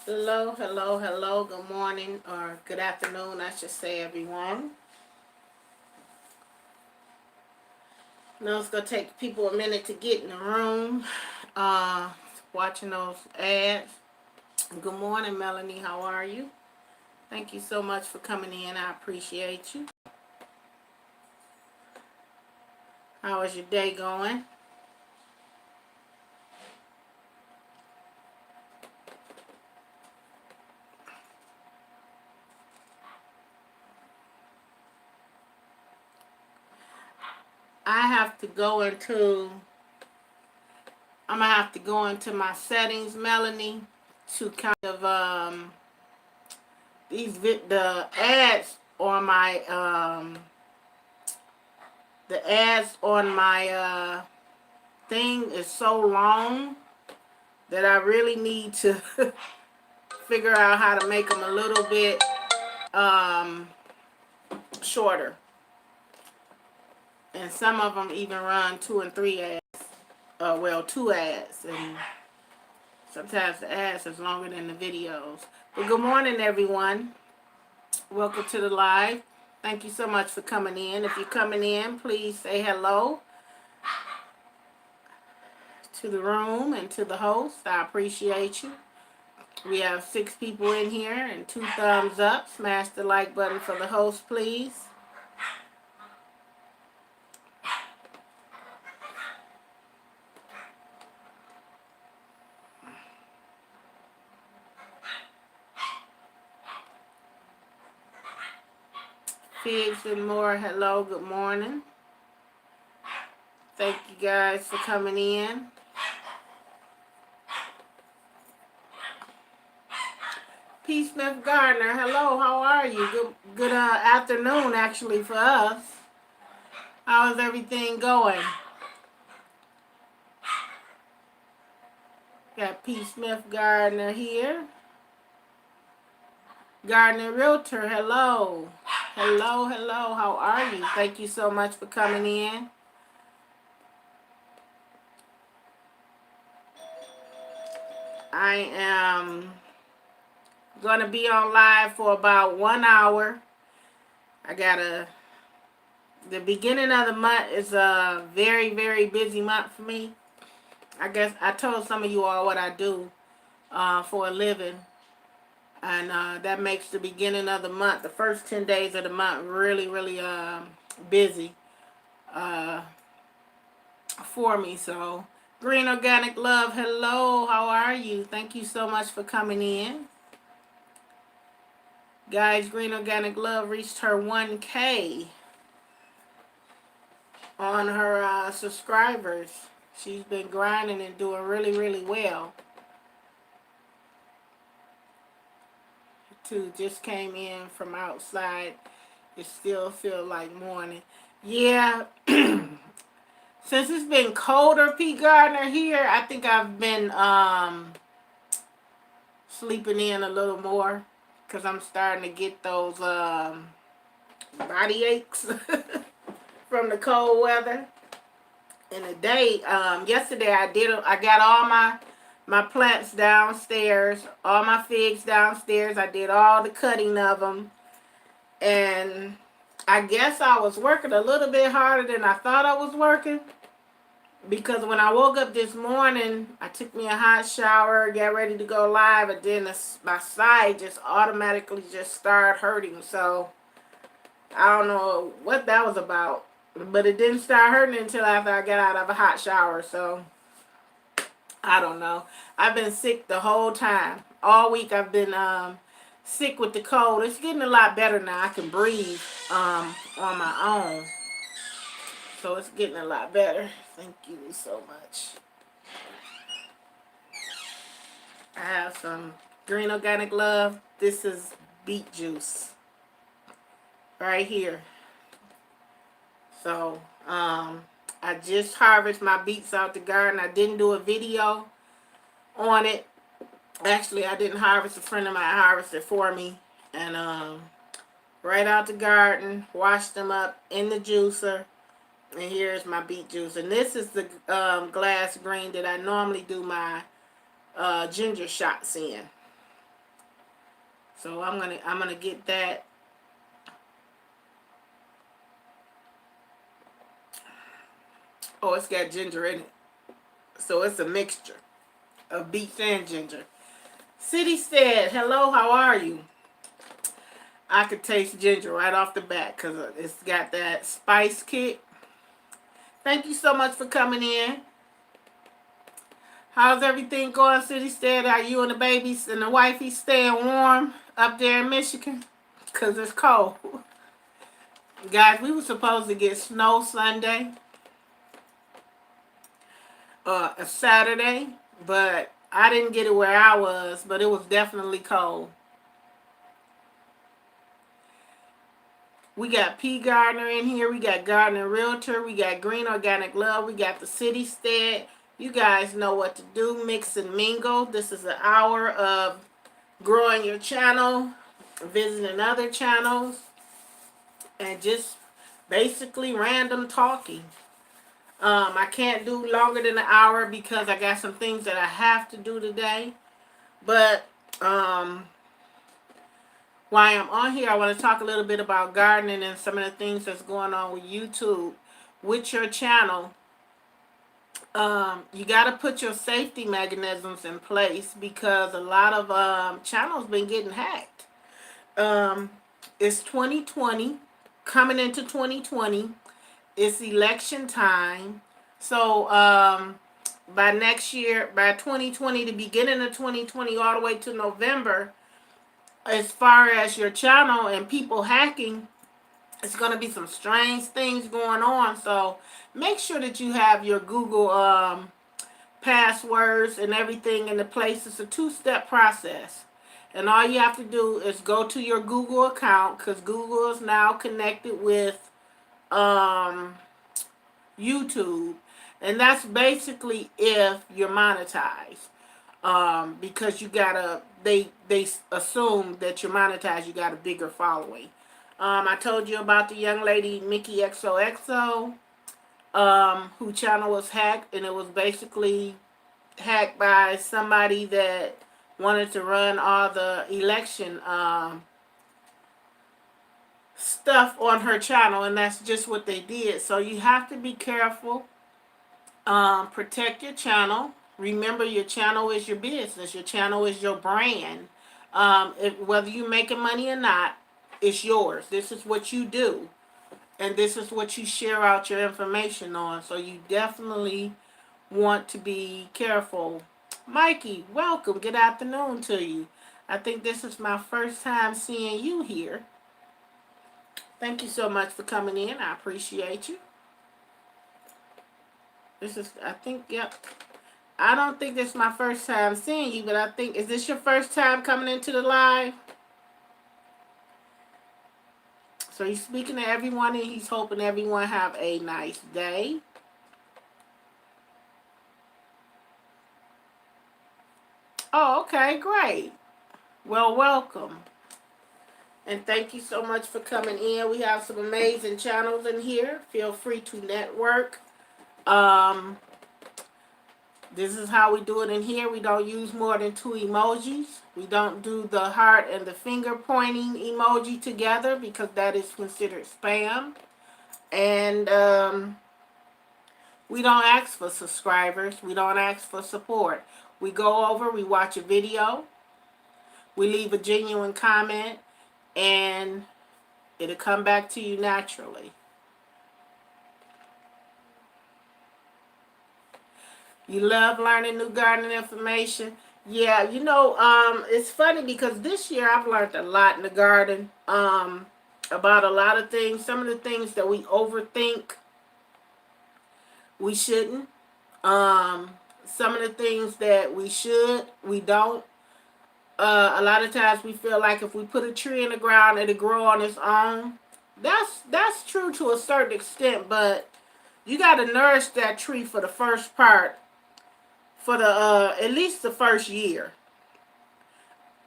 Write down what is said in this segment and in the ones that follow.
Hello, hello, hello. Good morning or good afternoon, I should say, everyone. Now it's gonna take people a minute to get in the room. Watching those ads. Good morning, Melanie. How are you? Thank you so much for coming in. I appreciate you. How is your day going? I'm gonna have to go into my settings, Melanie, to kind of the ads on my thing is so long that I really need to figure out how to make them a little bit shorter. And some of them even run 2 and 3 ads. Well, 2 ads, and sometimes the ads is longer than the videos. But good morning, everyone. Welcome to the live. Thank you so much for coming in. If you're coming in, please say hello to the room and to the host. I appreciate you. We have 6 people in here and 2 thumbs up. Smash the like button for the host, please. Figs and more, hello, good morning. Thank you guys for coming in. P. Smith Gardner, hello, how are you? Good afternoon, actually, for us. How is everything going? Got P. Smith Gardner here. Gardner Realtor, hello. Hello, hello, how are you? Thank you so much for coming in. I am going to be on live for about 1 hour. The beginning of the month is a very, very busy month for me. I guess I told some of you all what I do for a living. And that makes the beginning of the month, the first 10 days of the month, really, really busy for me. So, Green Organic Love, hello, how are you? Thank you so much for coming in. Guys, Green Organic Love reached her 1K on her subscribers. She's been grinding and doing really, really well. Too just came in from outside. It still feels like morning. Yeah. Since it's been colder, P. Gardner, here, I think I've been sleeping in a little more because I'm starting to get those body aches from the cold weather. In the day, yesterday I got all my plants downstairs, all my figs downstairs. I did all the cutting of them, and I guess I was working a little bit harder than I thought I was working, because when I woke up this morning, I took me a hot shower, got ready to go live, and then my side just automatically just started hurting. So I don't know what that was about, but it didn't start hurting until after I got out of a hot shower. So I don't know. I've been sick the whole time. All week I've been sick with the cold. It's getting a lot better now. I can breathe on my own. So it's getting a lot better. Thank you so much. I have some Green Organic Love. This is beet juice right here. So I just harvested my beets out the garden. I didn't do a video on it. Actually, I didn't harvest. A friend of mine harvested for me. And right out the garden, washed them up in the juicer. And here's my beet juice. And this is the glass green that I normally do my ginger shots in. So I'm gonna get that. Oh, it's got ginger in it. So it's a mixture of beets and ginger. City said, hello, how are you? I could taste ginger right off the bat because it's got that spice kick. Thank you so much for coming in. How's everything going, City said? Are you and the babies and the wifey staying warm up there in Michigan? Because it's cold. Guys, we were supposed to get snow Sunday. A Saturday, but I didn't get it where I was, but it was definitely cold. We got P. Gardner in here. We got Gardner Realtor. We got Green Organic Love. We got the City Stead. You guys know what to do. Mix and mingle. This is an hour of growing your channel, visiting other channels, and just basically random talking. I can't do longer than an hour because I got some things that I have to do today. But while I'm on here, I want to talk a little bit about gardening and some of the things that's going on with YouTube. With your channel, you got to put your safety mechanisms in place because a lot of channels been getting hacked. It's 2020, coming into 2020. It's election time. So by next year, by 2020, the beginning of 2020 all the way to November, as far as your channel and people hacking, it's going to be some strange things going on. So make sure that you have your Google passwords and everything in the place. It's a two-step process. And all you have to do is go to your Google account because Google is now connected with YouTube, and that's basically if you're monetized, because you gotta they assume that you're monetized, you got a bigger following. I told you about the young lady Mickey XOXO, who channel was hacked, and it was basically hacked by somebody that wanted to run all the election stuff on her channel, and that's just what they did. So you have to be careful. Protect your channel. Remember, your channel is your business. Your channel is your brand. Whether you're making money or not, it's yours. This is what you do, and this is what you share out your information on. So you definitely want to be careful. Mikey, welcome. Good afternoon to you. I think this is my first time seeing you here. Thank you so much for coming in. I appreciate you. This is, I think, yep. I don't think this is my first time seeing you, but I think, is this your first time coming into the live? So he's speaking to everyone, and he's hoping everyone have a nice day. Oh, okay, great. Well, welcome. And thank you so much for coming in. We have some amazing channels in here. Feel free to network. This is how we do it in here. We don't use more than 2 emojis. We don't do the heart and the finger pointing emoji together because that is considered spam. And we don't ask for subscribers. We don't ask for support. We go over, we watch a video, we leave a genuine comment, and it'll come back to you naturally. You love learning new gardening information? Yeah, you know, it's funny because this year I've learned a lot in the garden about a lot of things. Some of the things that we overthink, we shouldn't. Some of the things that we should, we don't. A lot of times we feel like if we put a tree in the ground, it'll grow on its own. That's true to a certain extent, but you got to nourish that tree for the first part, for the at least the first year.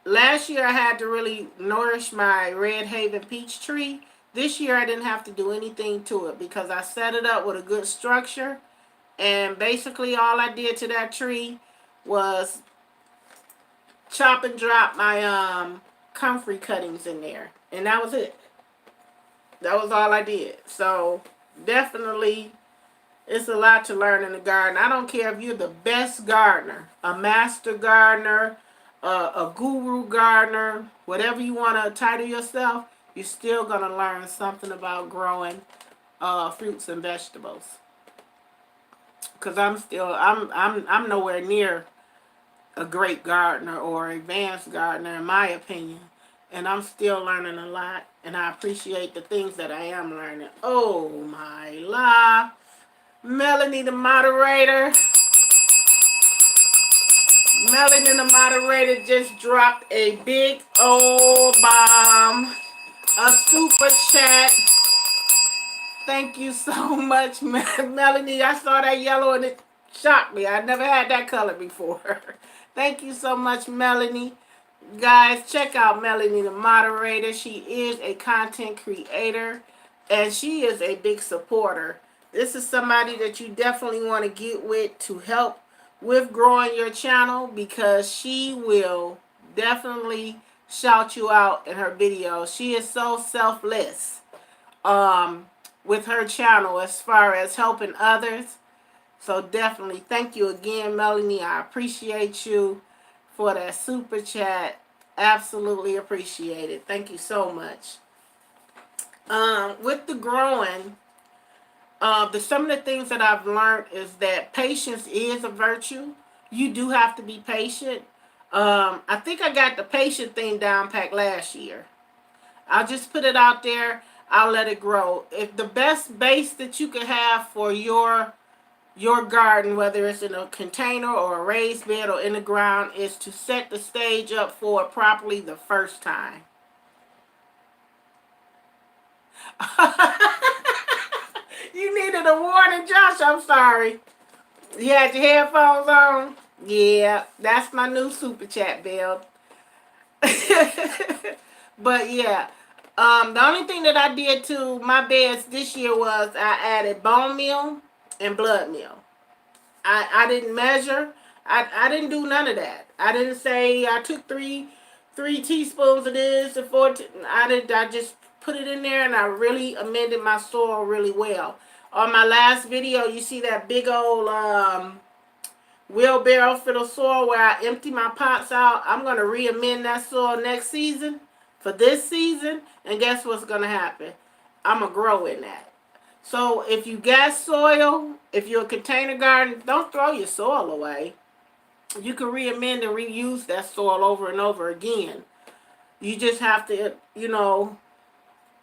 last year I had to really nourish my Red Haven peach tree. This year I didn't have to do anything to it because I set it up with a good structure. And basically all I did to that tree was chop and drop my comfrey cuttings in there. And that was it. That was all I did. So definitely it's a lot to learn in the garden. I don't care if you're the best gardener, a master gardener, a guru gardener, whatever you want to title yourself, you're still going to learn something about growing fruits and vegetables. Because I'm nowhere near a great gardener or advanced gardener in my opinion. And I'm still learning a lot. And I appreciate the things that I am learning. Oh my la. Melanie the moderator. Melanie the moderator just dropped a big old bomb. A super chat. Thank you so much, Melanie. I saw that yellow and it shocked me. I never had that color before. Thank you so much, Melanie. Guys, check out Melanie the moderator. She is a content creator and she is a big supporter. This is somebody that you definitely want to get with to help with growing your channel because she will definitely shout you out in her videos. She is so selfless with her channel as far as helping others. So definitely thank you again, Melanie. I appreciate you for that super chat. Absolutely appreciate it. Thank you so much. With the growing, some of the things that I've learned is that patience is a virtue. You do have to be patient. I think I got the patient thing down packed last year. I'll just put it out there. I'll let it grow. If the best base that you can have for your garden, whether it's in a container or a raised bed or in the ground, is to set the stage up for it properly the first time. You needed a warning, Josh. I'm sorry. You had your headphones on? Yeah, that's my new super chat build. But yeah, the only thing that I did to my beds this year was I added bone meal and blood meal. I didn't measure. I didn't do none of that. I didn't say I took three teaspoons of this and four. I just put it in there and I really amended my soil really well. On my last video, you see that big old wheelbarrow full of soil where I empty my pots out. I'm going to re-amend that soil next season for this season. And guess what's going to happen? I'm going to grow in that. So if you got soil, if you're a container garden, don't throw your soil away. You can re-amend and reuse that soil over and over again. You just have to,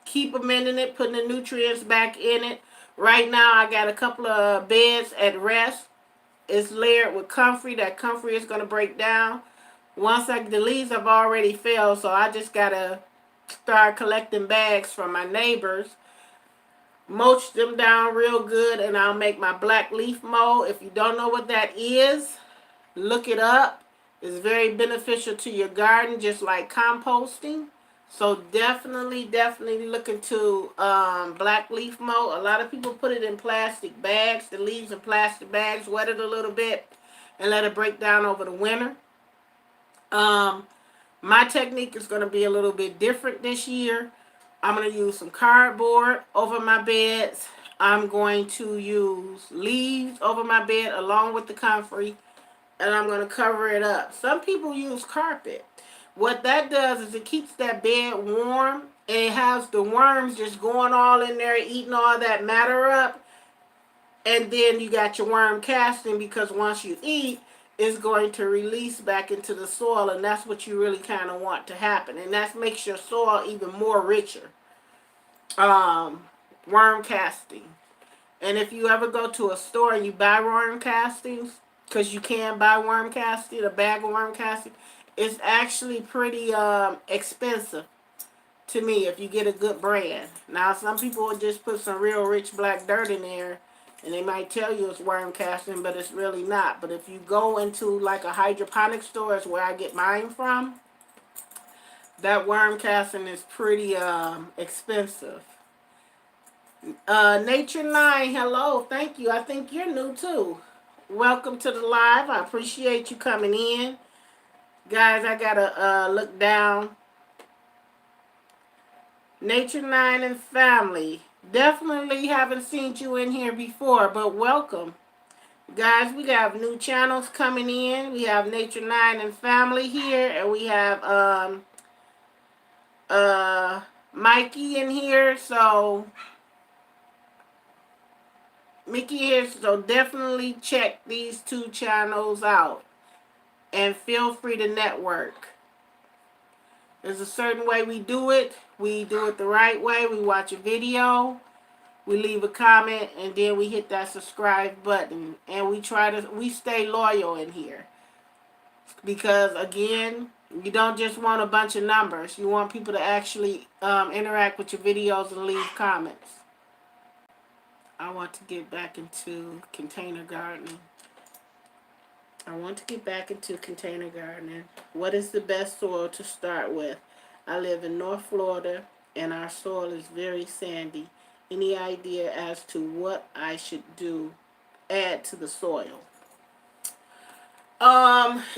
keep amending it, putting the nutrients back in it. Right now, I got a couple of beds at rest. It's layered with comfrey. That comfrey is going to break down. The leaves have already fell, so I just got to start collecting bags from my neighbors. Mulch them down real good, and I'll make my black leaf mold. If you don't know what that is, look it up. It's very beneficial to your garden, just like composting. So definitely look into black leaf mold. A lot of people put it in plastic bags, the leaves in plastic bags, wet it a little bit, and let it break down over the winter. My technique is going to be a little bit different this year. I'm going to use some cardboard over my beds. I'm going to use leaves over my bed along with the comfrey, and I'm going to cover it up. Some people use carpet. What that does is it keeps that bed warm, and it has the worms just going all in there, eating all that matter up. And then you got your worm casting, because once you eat, it's going to release back into the soil, and that's what you really kind of want to happen. And that makes your soil even more richer. Worm casting. And if you ever go to a store and you buy worm castings, because you can buy worm casting, a bag of worm casting, it's actually pretty expensive to me if you get a good brand. Now, some people will just put some real rich black dirt in there, and they might tell you it's worm casting, but it's really not. But if you go into like a hydroponic store, is where I get mine from, That worm casting is pretty expensive. Nature 9, hello, thank you. I think you're new too. Welcome to the live. I appreciate you coming in. Guys, I gotta look down. Nature 9 and family. Definitely haven't seen you in here before, but welcome. Guys, we have new channels coming in. We have Nature 9 and family here, and we have Mikey in here, so Mickey here, so definitely check these two channels out and feel free to network. There's a certain way we do it. We do it the right way. We watch a video, we leave a comment, and then we hit that subscribe button, and we stay loyal in here. Because again, you don't just want a bunch of numbers. You want people to actually interact with your videos and leave comments. I want to get back into container gardening. What is the best soil to start with? I live in North Florida and our soil is very sandy. Any idea as to what I should add to the soil?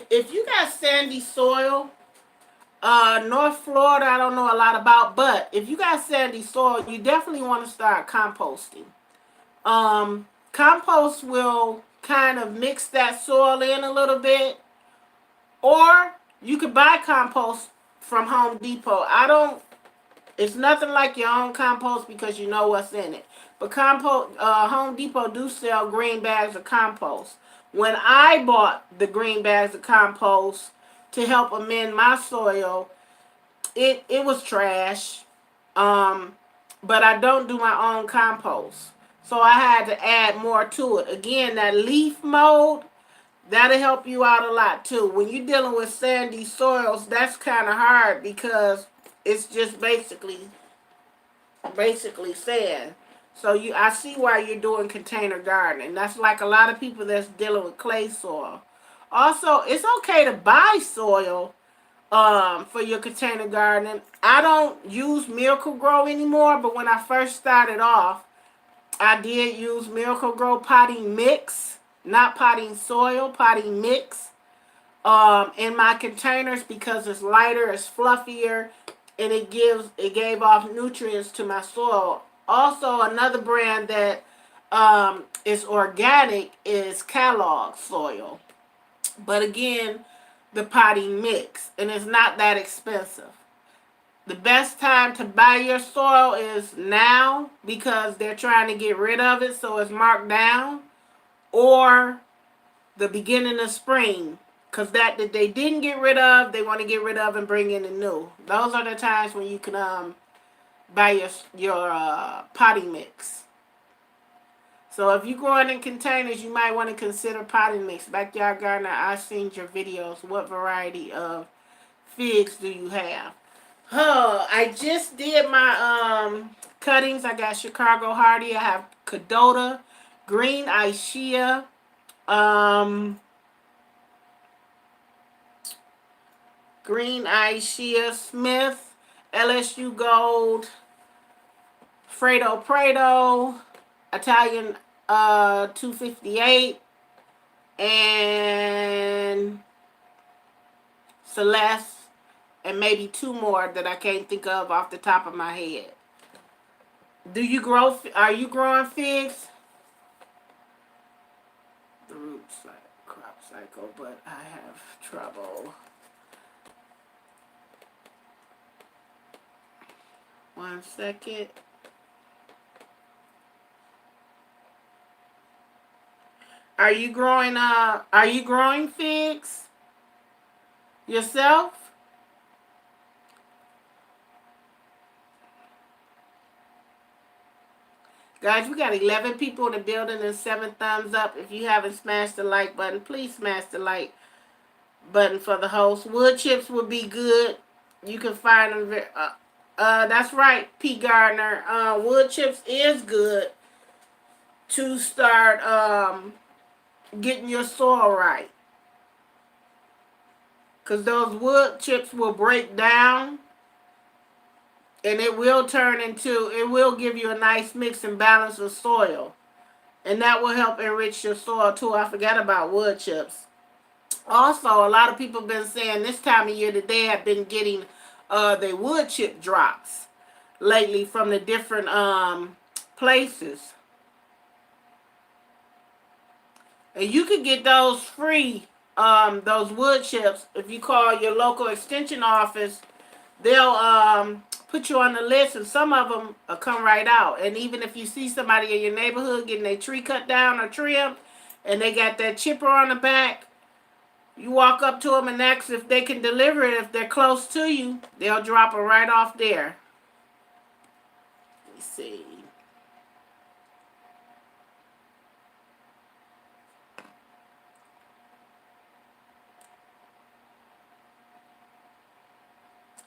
If you got sandy soil, North Florida, I don't know a lot about, but if you got sandy soil, you definitely want to start composting. Compost will kind of mix that soil in a little bit, or you could buy compost from Home Depot. It's nothing like your own compost because you know what's in it. But Home Depot do sell green bags of compost. When I bought the green bags of compost to help amend my soil, it was trash. But I don't do my own compost. So I had to add more to it. Again, that leaf mold, that'll help you out a lot too. When you're dealing with sandy soils, that's kind of hard because it's just basically sand. So I see why you're doing container gardening. That's like a lot of people that's dealing with clay soil. Also, it's okay to buy soil for your container gardening. I don't use Miracle-Gro anymore, but when I first started off, I did use Miracle-Gro potting mix, not potting soil, potting mix, in my containers because it's lighter, it's fluffier, and it gave off nutrients to my soil. Also, another brand that is organic is Kellogg soil. But again, the potting mix, and it's not that expensive. The best time to buy your soil is now because they're trying to get rid of it, so it's marked down, or the beginning of spring, because that they didn't get rid of, they want to get rid of and bring in the new. Those are the times when you can buy your potting mix. So if you're growing in containers, you might want to consider potting mix. Backyard Gardener, I've seen your videos. What variety of figs do you have? Oh, I just did my cuttings. I got Chicago Hardy. I have Cadota, Green Ischia, Green Ischia Smith, LSU Gold, Fredo Prado, Italian 258, and Celeste, and maybe two more that I can't think of off the top of my head. Are you growing figs? The roots like crop cycle, but I have trouble. One second. Are you growing figs yourself? Guys, we got 11 people in the building and 7 thumbs up. If you haven't smashed the like button, please smash the like button for the host. Wood chips would be good. You can find them. That's right, P. Gardner. Wood chips is good to start getting your soil right. Because those wood chips will break down And it will it will give you a nice mix and balance of soil. And that will help enrich your soil too. I forgot about wood chips. Also, a lot of people have been saying this time of year that they have been getting the wood chip drops lately from the different places. And you can get those free, those wood chips, if you call your local extension office. They'll put you on the list, and some of them will come right out. And even if you see somebody in your neighborhood getting their tree cut down or trimmed, and they got that chipper on the back, you walk up to them and ask if they can deliver it. If they're close to you, they'll drop it right off there. Let me see.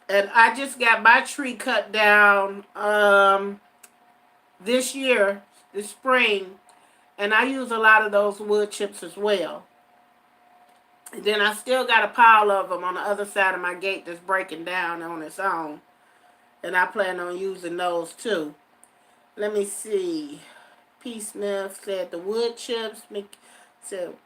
And I just got my tree cut down this year, this spring, and I use a lot of those wood chips as well. And then I still got a pile of them on the other side of my gate that's breaking down on its own. And I plan on using those too. Let me see. P. Smith said the wood chips. So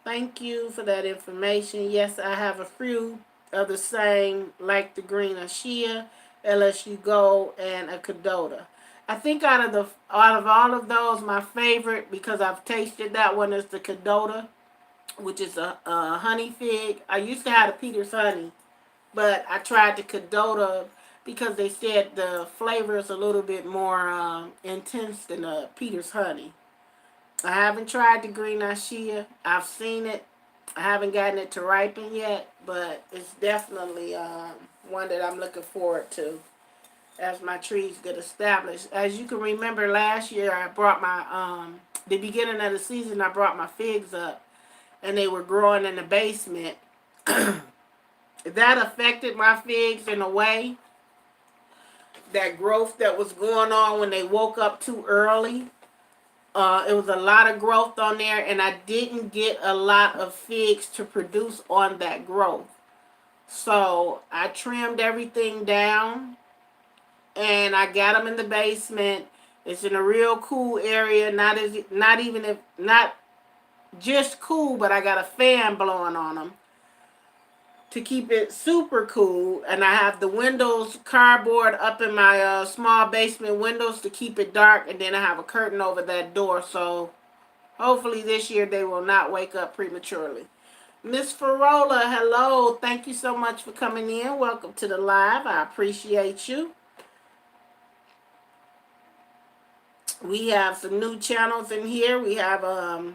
thank you for that information. Yes, I have a few of the same, like the green Ashia, LSU Gold, and a Cadota. I think out of all of those, my favorite, because I've tasted that one, is the Cadota, which is a honey fig. I used to have the Peter's honey, but I tried the Cadota because they said the flavor is a little bit more intense than the Peter's honey. I haven't tried the green Ashia. I've seen it. I haven't gotten it to ripen yet, but it's definitely one that I'm looking forward to as my trees get established. As you can remember, last year I brought my, the beginning of the season, I brought my figs up, and they were growing in the basement. That affected my figs in a way. That growth that was going on when they woke up too early. It was a lot of growth on there, and I didn't get a lot of figs to produce on that growth. So I trimmed everything down, and I got them in the basement. It's in a real cool area, not just cool, but I got a fan blowing on them to keep it super cool. And I have the windows cardboard up in my small basement windows to keep it dark, and then I have a curtain over that door, so hopefully this year they will not wake up prematurely. Miss Farola, hello. Thank you so much for coming in. Welcome to the live. I appreciate you. We have some new channels in here. We have a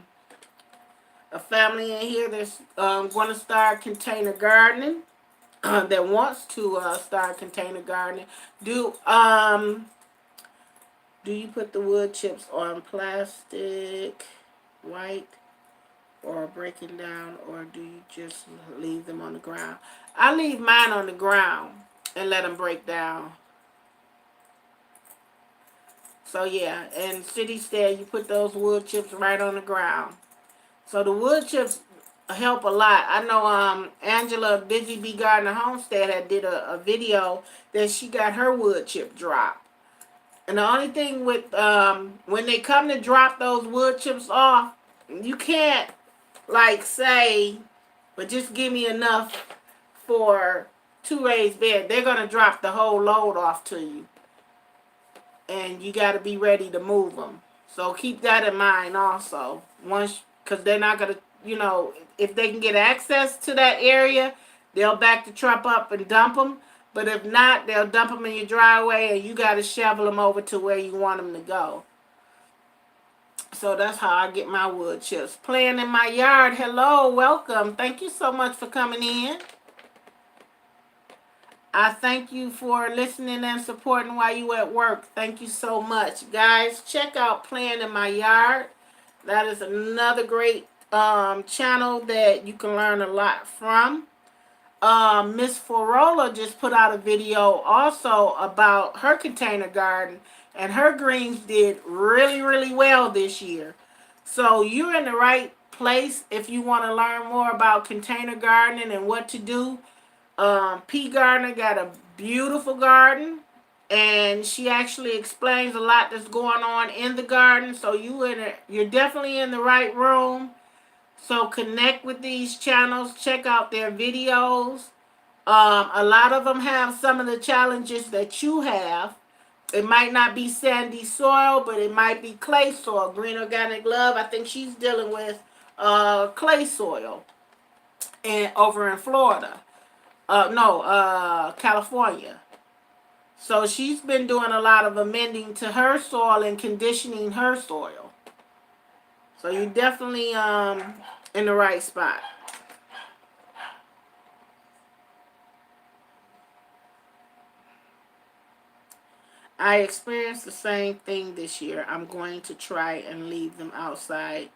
family in here that's going to start container gardening. That wants to start container gardening. Do you put the wood chips on plastic, white, or breaking down, or do you just leave them on the ground? I leave mine on the ground and let them break down. So yeah, and City said you put those wood chips right on the ground. So the wood chips help a lot. I know Angela Busy Bee Gardener Homestead had did a video that she got her wood chip drop. And the only thing with when they come to drop those wood chips off, you can't like say, but just give me enough for 2 raised beds. They're gonna drop the whole load off to you, and you got to be ready to move them. So keep that in mind also. Once, because they're not gonna, if they can get access to that area, they'll back the truck up and dump them. But if not, they'll dump them in your driveway, and you got to shovel them over to where you want them to go. So that's how I get my wood chips. Playing in my yard. Hello, welcome. Thank you so much for coming in. I thank you for listening and supporting while you at work. Thank you so much. Guys, check out Playing in My Yard. That is another great channel that you can learn a lot from. Miss Farola just put out a video also about her container garden, and her greens did really, really well this year. So you're in the right place if you want to learn more about container gardening and what to do. P. Gardner got a beautiful garden. and she actually explains a lot that's going on in the garden. So you're definitely in the right room. So connect with these channels, check out their videos. A lot of them have some of the challenges that you have. It might not be sandy soil, but it might be clay soil. Green Organic Love, I think she's dealing with clay soil and over in Florida. No, California. So she's been doing a lot of amending to her soil and conditioning her soil. So you're definitely in the right spot. I experienced the same thing this year. I'm going to try and leave them outside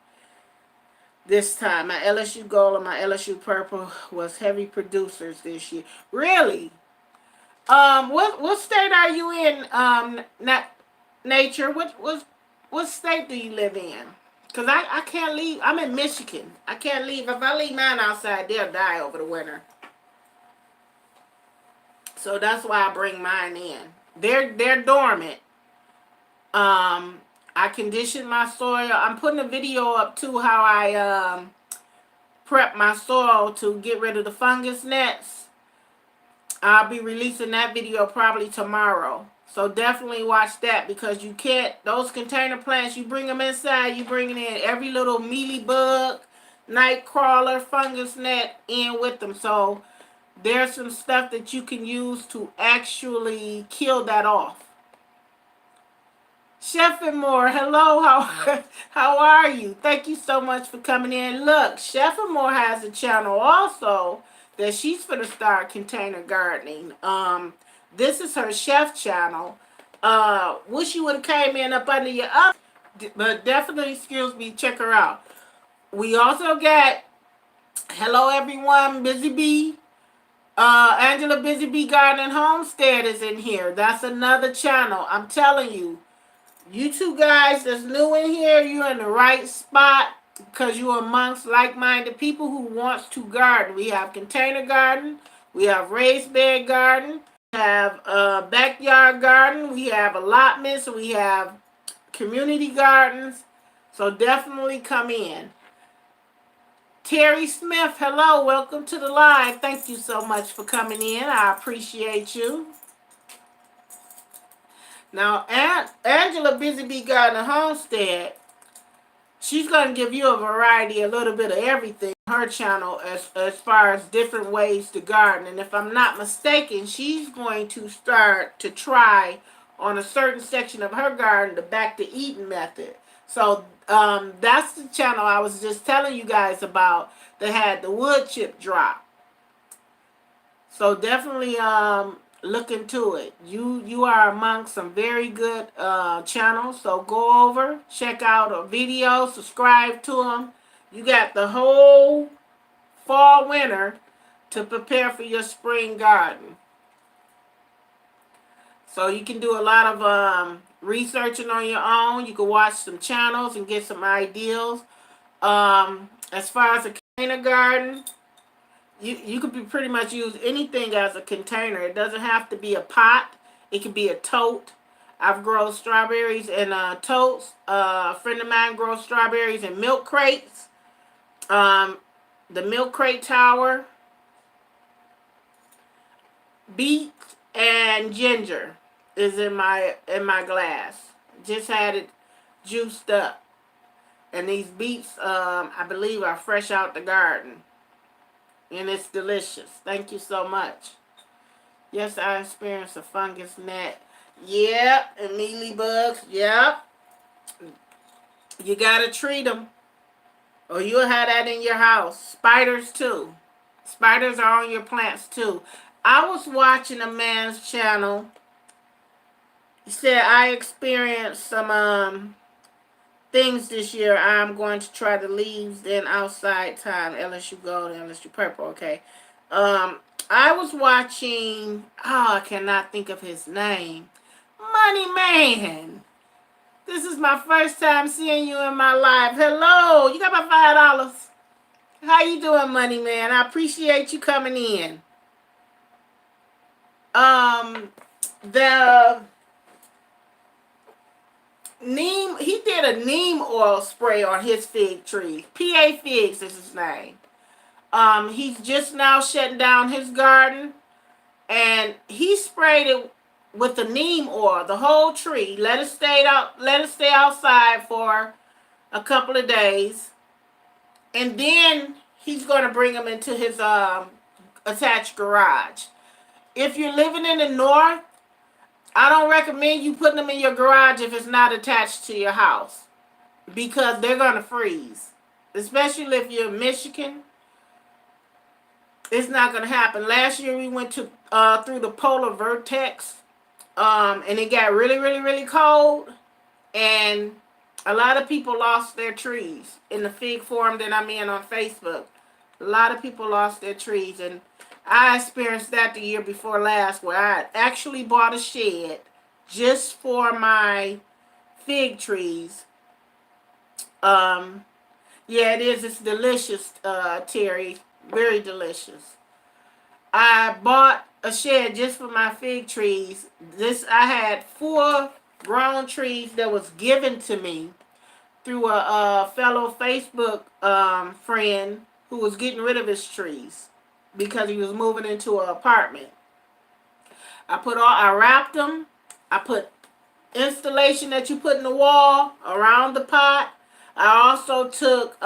this time. My LSU Gold and my LSU Purple was heavy producers this year. Really? What state are you in? Not nature. What state do you live in? Cause I can't leave. I'm in Michigan. I can't leave. If I leave mine outside, they'll die over the winter. So that's why I bring mine in. They're dormant. I condition my soil. I'm putting a video up too how I prep my soil to get rid of the fungus nets. I'll be releasing that video probably tomorrow. So definitely watch that, because you can't, those container plants, you bring them inside, you bring in every little mealy bug, night crawler, fungus net in with them. So there's some stuff that you can use to actually kill that off. Chef and More, hello, how are you? Thank you so much for coming in. Look, Chef and More has a channel also that she's for the start container gardening. This is her chef channel. Wish you would have came in up under your up, but definitely, excuse me, check her out. We also got hello everyone, Busy Bee. Angela Busy Bee Garden Homestead is in here. That's another channel. I'm telling you. You two guys that's new in here, you're in the right spot, because you're amongst like-minded people who wants to garden. We have container garden, we have raised bed garden, we have a backyard garden, we have allotments, we have community gardens. So definitely come in. Terry Smith, hello, welcome to the live. Thank you so much for coming in. I appreciate you. Now, Angela Busy Bee Garden Homestead, she's going to give you a variety, a little bit of everything on her channel as far as different ways to garden. And if I'm not mistaken, she's going to start to try on a certain section of her garden the back to eating method. So that's the channel I was just telling you guys about that had the wood chip drop. So definitely look into it. You are among some very good channels, so go over, check out a video, subscribe to them. You got the whole fall winter to prepare for your spring garden. So you can do a lot of researching on your own. You can watch some channels and get some ideas. As far as a container garden, you could pretty much use anything as a container. It doesn't have to be a pot. It could be a tote. I've grown strawberries in totes. A friend of mine grows strawberries in milk crates. The milk crate tower. Beets and ginger is in my glass. Just had it juiced up. And these beets, I believe, are fresh out the garden. And it's delicious. Thank you so much. Yes, I experienced a fungus net. Yep, and mealy bugs. Yep. You gotta treat them, or you'll have that in your house. Spiders too. Spiders are on your plants too. I was watching a man's channel. He said, I experienced some things this year. I'm going to try the leaves then outside time. LSU Gold and LSU Purple. Okay. I was watching, I cannot think of his name. Money Man. This is my first time seeing you in my life. Hello. You got my $5. How you doing, Money Man? I appreciate you coming in. The neem, he did a neem oil spray on his fig tree. PA Figs is his name. He's just now shutting down his garden, and he sprayed it with the neem oil, the whole tree. Let it stay outside for a couple of days, and then he's going to bring them into his attached garage. If you're living in the north, I don't recommend you putting them in your garage if it's not attached to your house, because they're going to freeze. Especially if you're in Michigan, it's not going to happen. Last year we went to through the polar vortex, and it got really, really, really cold, and a lot of people lost their trees in the fig forum that I'm in on Facebook. A lot of people lost their trees, and I experienced that the year before last, where I actually bought a shed just for my fig trees. Yeah, it is. It's delicious, Terry. Very delicious. I bought a shed just for my fig trees. I had 4 grown trees that was given to me through a fellow Facebook friend who was getting rid of his trees because he was moving into an apartment. I wrapped them. I put installation that you put in the wall around the pot. I also took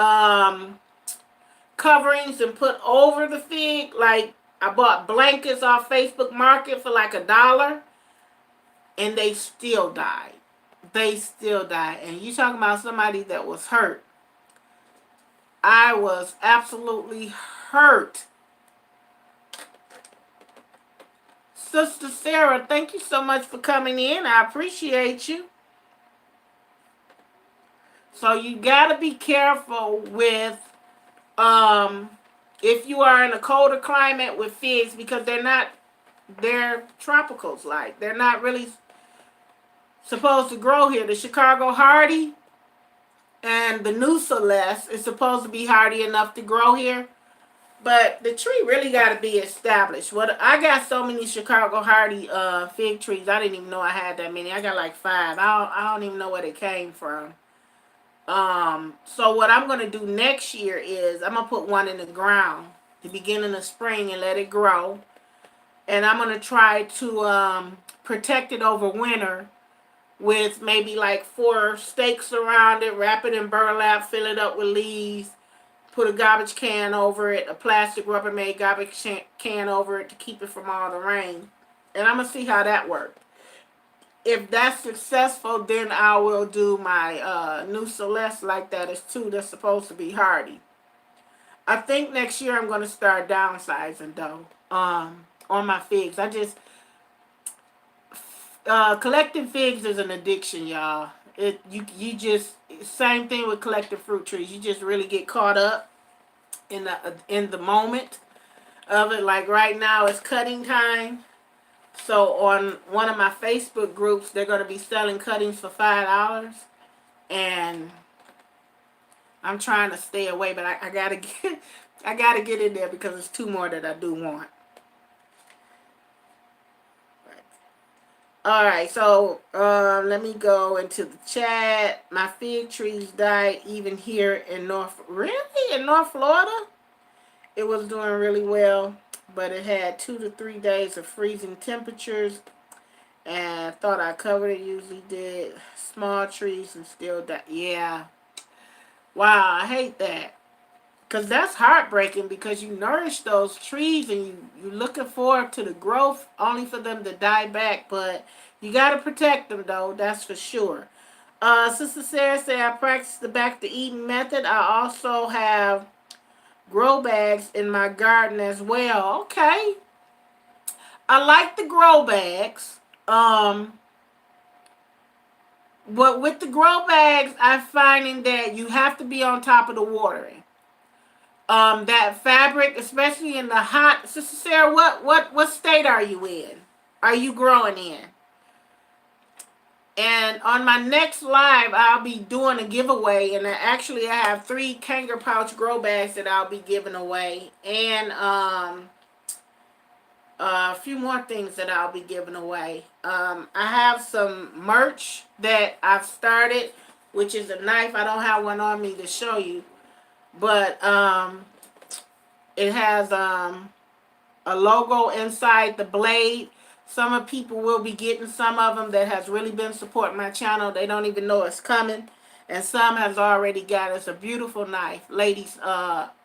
coverings and put over the fig. Like, I bought blankets off Facebook Market for like $1, and they still died. They still died. And you talking about somebody that was hurt. I was absolutely hurt. Sister Sarah, thank you so much for coming in. I appreciate you. So you got to be careful with if you are in a colder climate with figs, because they're tropicals. Like, they're not really supposed to grow here. The Chicago Hardy and the New Celeste is supposed to be hardy enough to grow here, but the tree really got to be established. I got so many Chicago Hardy fig trees. I didn't even know I had that many. I got like 5. I don't even know where they came from. So what I'm going to do next year is I'm going to put one in the ground the beginning of spring and let it grow. And I'm going to try to protect it over winter with maybe like 4 stakes around it, wrap it in burlap, fill it up with leaves, put a garbage can over it, a plastic Rubbermaid garbage can over it to keep it from all the rain. And I'm going to see how that works. If that's successful, then I will do my New Celeste like that. It's 2 that's supposed to be hardy. I think next year I'm going to start downsizing, though, on my figs. Collecting figs is an addiction, y'all. You just, same thing with collecting fruit trees. You just really get caught up in the moment of it. Like right now, it's cutting time. So on one of my Facebook groups, they're going to be selling cuttings for $5, and I'm trying to stay away, but I gotta get in there because there's 2 more that I do want. All right, so let me go into the chat. My fig trees died even here in North Florida. It was doing really well, but it had 2 to 3 days of freezing temperatures, and I thought I covered it. Usually did. Small trees and still die. Yeah. Wow, I hate that. Because that's heartbreaking, because you nourish those trees and you're looking forward to the growth only for them to die back. But you got to protect them, though. That's for sure. Sister Sarah said, I practice the back to Eden method. I also have grow bags in my garden as well. Okay. I like the grow bags. But with the grow bags, I'm finding that you have to be on top of the watering. That fabric, especially in the hot. Sister Sarah, what state are you in? Are you growing in? And on my next live, I'll be doing a giveaway, and I have 3 Kangaroo Pouch grow bags that I'll be giving away, and A few more things that I'll be giving away. I have some merch that I've started, which is a knife. I don't have one on me to show you, but it has a logo inside the blade. Some of people will be getting some of them that has really been supporting my channel. They don't even know it's coming. And some has already got it. It's a beautiful knife, ladies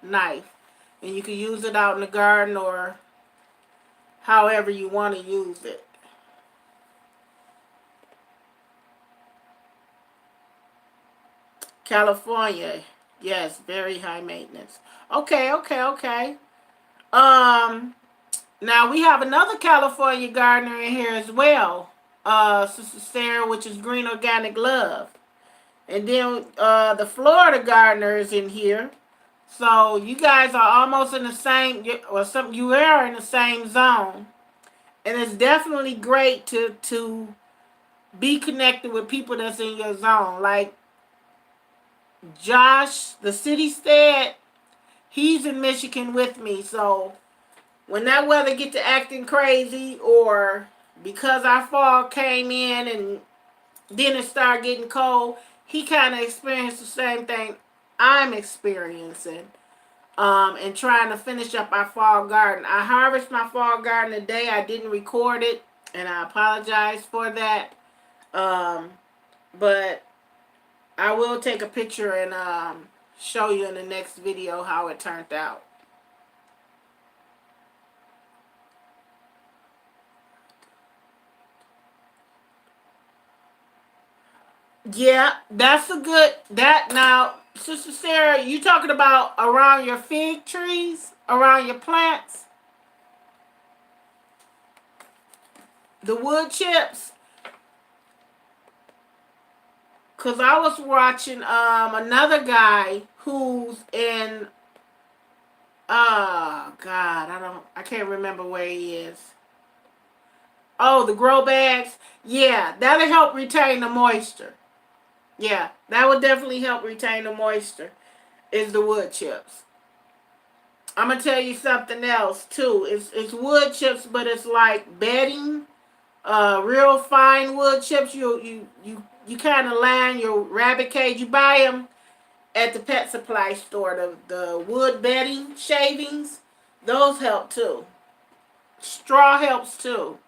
knife. And you can use it out in the garden or however you want to use it. California. Yes, very high maintenance. Okay, okay, okay. Now we have another California gardener in here as well. Sister Sarah, which is Green Organic Love. And then the Florida gardener is in here. So you guys are almost in the same, or some you are in the same zone. And it's definitely great to be connected with people that's in your zone. Like Josh, the city stead, he's in Michigan with me. So when that weather get to acting crazy, or because our fall came in and then it started getting cold, he kind of experienced the same thing I'm experiencing. And trying to finish up our fall garden. I harvested my fall garden today. I didn't record it, and I apologize for that. But I will take a picture and show you in the next video how it turned out. Yeah, that's a good, that now, Sister Sarah, you talking about around your fig trees, around your plants, the wood chips? Cause I was watching another guy who's in God, I can't remember where he is. Oh, the grow bags. Yeah, that'll help retain the moisture. Yeah, that would definitely help retain the moisture, is the wood chips. I'm gonna tell you something else too. It's wood chips, but it's like bedding, real fine wood chips. You kind of line your rabbit cage. You buy them at the pet supply store. The wood bedding shavings, those help too. Straw helps too.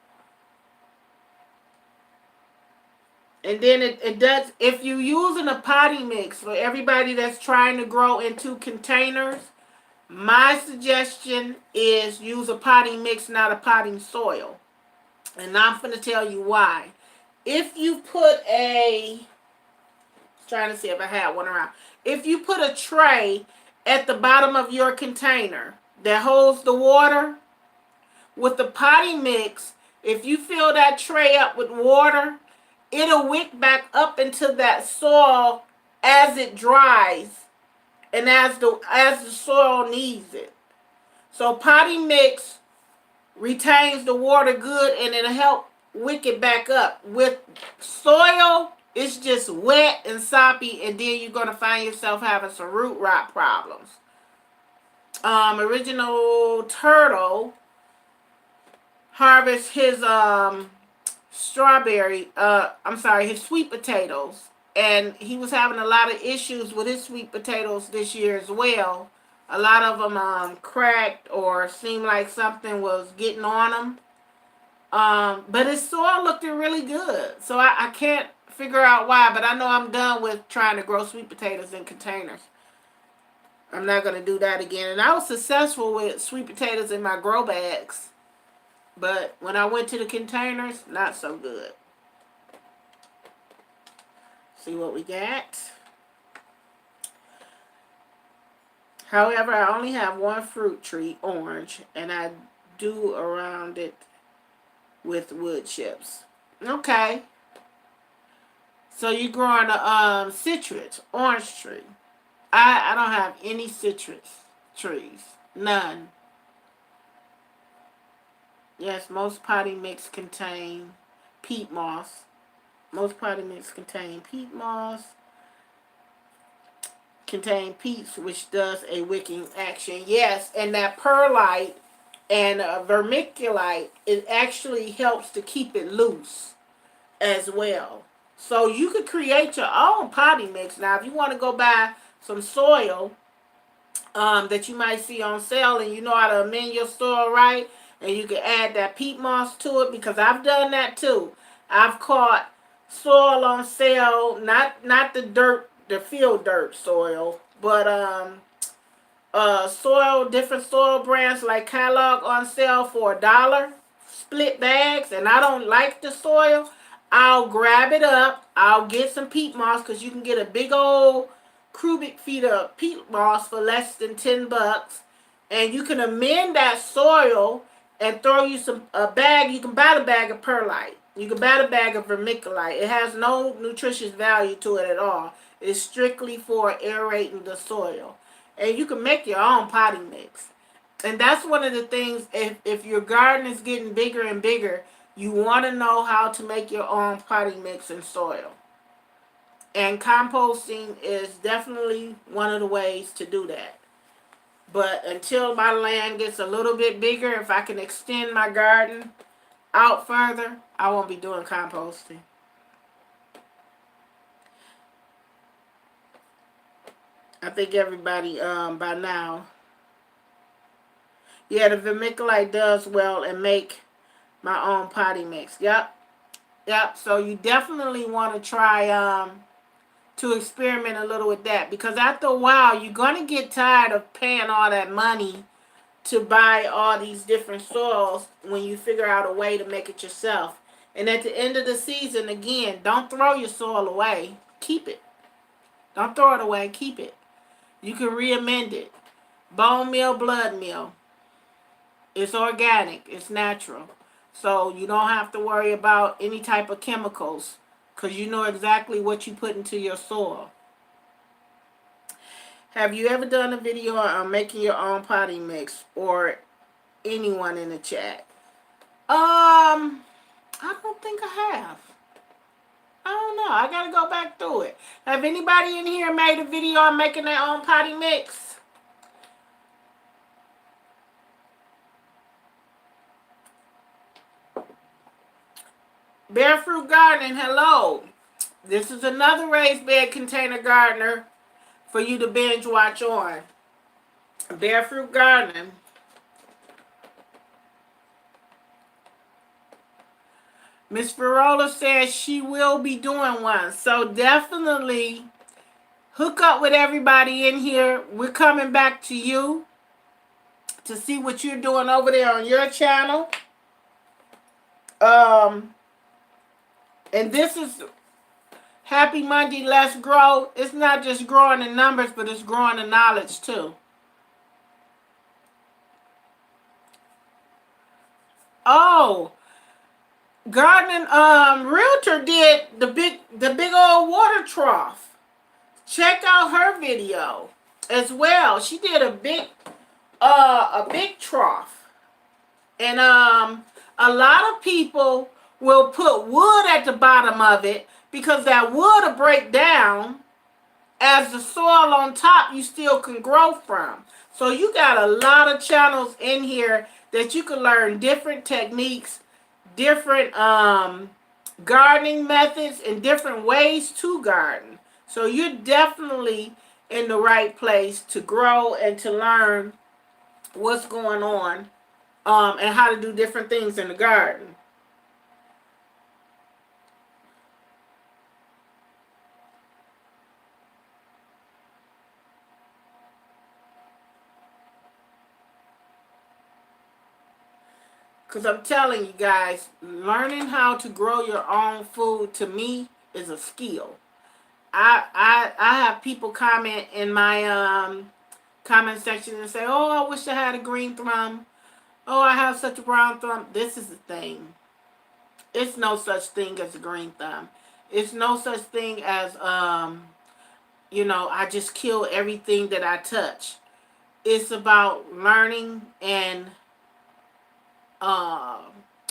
And then it does, if you're using a potting mix, for everybody that's trying to grow into containers, my suggestion is use a potting mix, not a potting soil. And I'm going to tell you why. If you put trying to see if I had one around. If you put a tray at the bottom of your container that holds the water, with the potting mix, if you fill that tray up with water, it'll wick back up into that soil as it dries and as the soil needs it. So potting mix retains the water good and it'll help wick it back up. With soil, it's just wet and soppy, and then you're gonna find yourself having some root rot problems. Original Turtle harvest his his sweet potatoes, and he was having a lot of issues with his sweet potatoes this year as well. A lot of them cracked or seemed like something was getting on them. But his soil looked really good, so I can't figure out why, but I know I'm done with trying to grow sweet potatoes in containers. I'm not going to do that again. And I was successful with sweet potatoes in my grow bags, but when I went to the containers, not so good. See what we got. However, I only have one fruit tree, orange, and I do around it with wood chips. Okay. So you're growing a citrus, orange tree. I don't have any citrus trees. None. Yes, most potting mix contain peat moss. Most potting mix contain peat moss. Contain peats, which does a wicking action. Yes, and that perlite And vermiculite, it actually helps to keep it loose as well. So you could create your own potting mix. Now, if you want to go buy some soil that you might see on sale and you know how to amend your soil right, and you can add that peat moss to it, because I've done that too. I've caught soil on sale, not the dirt, the field dirt soil, but soil, different soil brands like Kellogg on sale for $1, split bags, and I don't like the soil, I'll grab it up, I'll get some peat moss, because you can get a big old cubic feet of peat moss for less than $10, and you can amend that soil and throw you a bag. You can buy the bag of perlite. You can buy the bag of vermiculite. It has no nutritious value to it at all. It's strictly for aerating the soil. And you can make your own potting mix. And that's one of the things, if your garden is getting bigger and bigger, you want to know how to make your own potting mix and soil. And composting is definitely one of the ways to do that. But until my land gets a little bit bigger, if I can extend my garden out further, I won't be doing composting. I think everybody by now. Yeah, the vermiculite does well and make my own potting mix. Yep. So you definitely want to try to experiment a little with that, because after a while you're going to get tired of paying all that money to buy all these different soils when you figure out a way to make it yourself. And at the end of the season, again, don't throw your soil away. Keep it. Don't throw it away. Keep it. You can re-amend it. Bone meal, blood meal. It's organic. It's natural. So you don't have to worry about any type of chemicals, because you know exactly what you put into your soil. Have you ever done a video on making your own potting mix, or anyone in the chat? I don't think I have. I don't know. I gotta go back through it. Have anybody in here made a video on making their own potting mix? Barefruit Gardening, hello. This is another raised bed container gardener for you to binge watch on. Barefruit Gardening. Miss Verola says she will be doing one. So definitely hook up with everybody in here. We're coming back to you to see what you're doing over there on your channel. And this is Happy Monday, Let's Grow. It's not just growing in numbers, but it's growing in knowledge too. Oh, Gardening Realtor did the big old water trough. Check out her video as well. She did a big trough. And a lot of people will put wood at the bottom of it, because that wood will break down as the soil on top you still can grow from. So you got a lot of channels in here that you can learn different techniques, different gardening methods, and different ways to garden. So you're definitely in the right place to grow and to learn what's going on and how to do different things in the garden. Because I'm telling you guys, learning how to grow your own food, to me, is a skill. I have people comment in my comment section and say, oh, I wish I had a green thumb. Oh, I have such a brown thumb. This is the thing. It's no such thing as a green thumb. It's no such thing as, I just kill everything that I touch. It's about learning and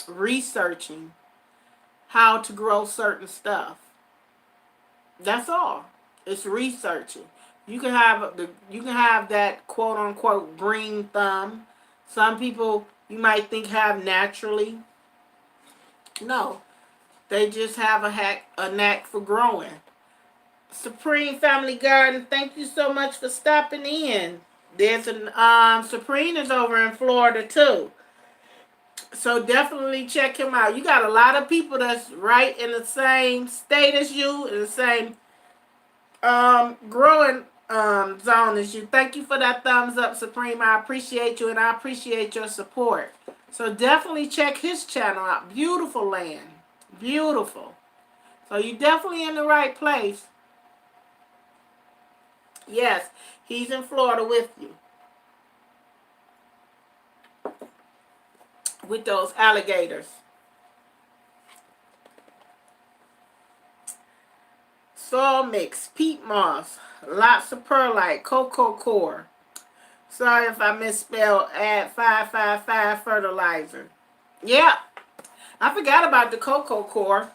researching how to grow certain stuff. That's all. It's researching. You can have that quote unquote green thumb. Some people you might think have naturally. No, they just have a knack for growing. Supreme Family Garden, thank you so much for stopping in. There's an Supreme is over in Florida too. So definitely check him out. You got a lot of people that's right in the same state as you, in the same growing zone as you. Thank you for that thumbs up, Supreme. I appreciate you and I appreciate your support. So definitely check his channel out. Beautiful land. Beautiful. So you're definitely in the right place. Yes, he's in Florida with you. With those alligators. Soil mix, peat moss, lots of perlite, cocoa core. Sorry if I misspelled. Add 555 fertilizer. Yeah, I forgot about the cocoa core.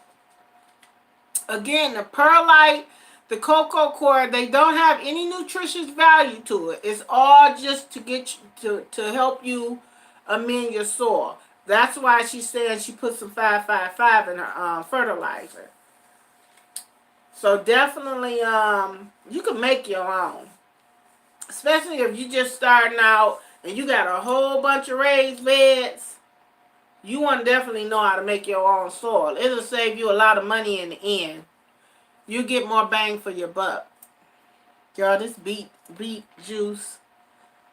Again, the perlite, the cocoa core, they don't have any nutritious value to it. It's all just to get you, to help you amend your soil. That's why she said she put some 555 in her fertilizer. So definitely, you can make your own. Especially if you just starting out and you got a whole bunch of raised beds. You want to definitely know how to make your own soil. It'll save you a lot of money in the end. You get more bang for your buck. Y'all, this beet juice,